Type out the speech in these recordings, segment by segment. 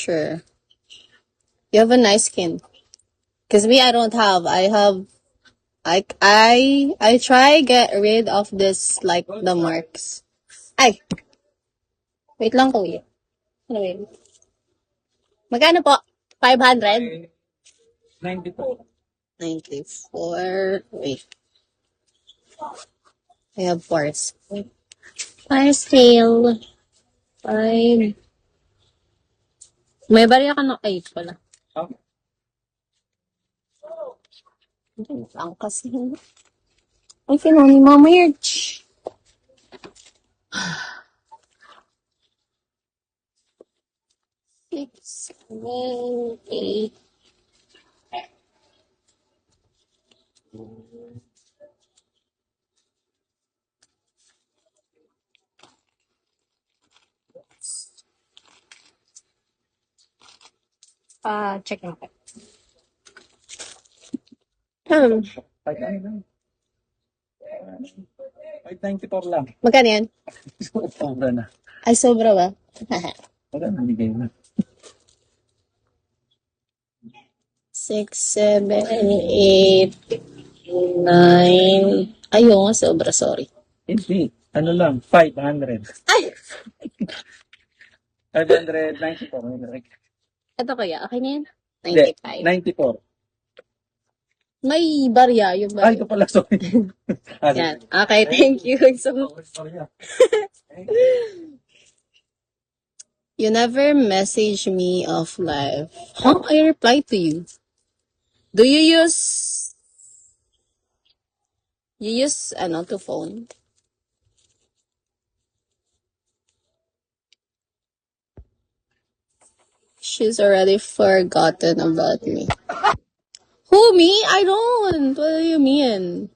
Sure. You have a nice skin. Cause me, I don't have. I try get rid of this, like, the marks. Ay, wait lang kuya. Ano yun? Magkano po? 500? 94. Wait, I have parts. Fire sale. 5. May bariya ka ng 8 pala. Ang kasi. Ay, kinani mama Yerch. 6, 7, 8. Check natin. Hmm. 594 lang. Magkano yan? Sobra na. Ay, sobra ba? Wala na, bigay na. 6, 7, 8, 9. Ayun nga, sobra, sorry. Hindi. Ano lang, 500. Ay! 594. Ito kaya, okay na yan? Hindi, 95. 94. May barya, yung Ay, barya. ito pala, sorry. Yan. Okay, thank you. So, you never message me off live. Huh? I reply to you. Do you use to phone? She's already forgotten about me. Who, me? I don't. What do you mean?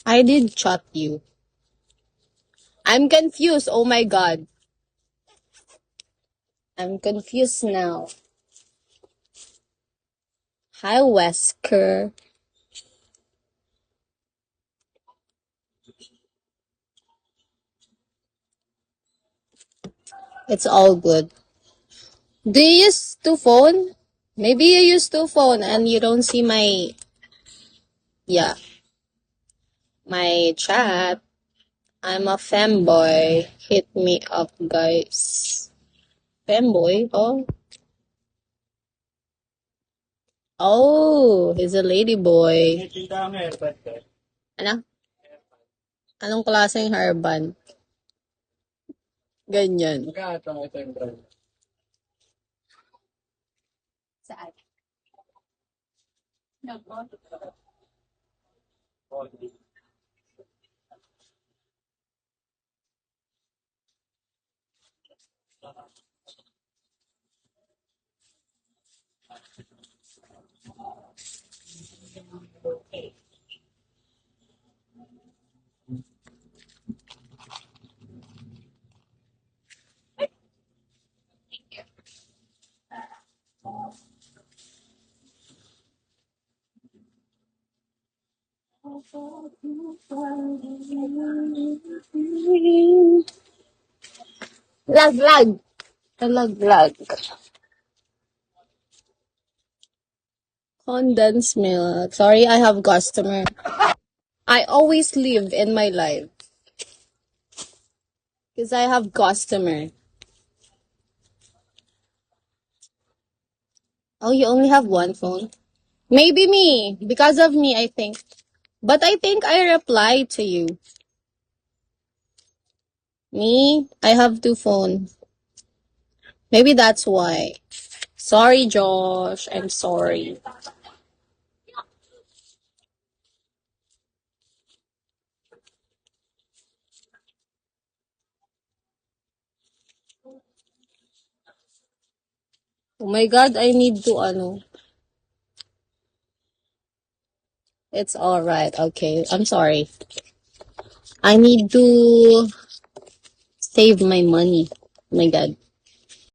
I did chat you. I'm confused. Oh my god. I'm confused now. Hi, Wesker. It's all good. Do you use two phone? Maybe you use two phone and you don't see my my chat. I'm a femboy. Hit me up, guys. Femboy? Oh. Oh, he's a lady boy. Ano? Anong klaseng hairband? Ganyan. Saan? Lag. Lag. Condensed milk. Sorry, I have customer. I always live in my life. Because I have customer. Oh, you only have one phone? Maybe me. Because of me, I think. But I think I replied to you. Me? I have two phones. Maybe that's why. Sorry, Josh. I'm sorry. Oh my God, I need to, It's alright. Okay, I'm sorry. I need to save my money. Oh my God.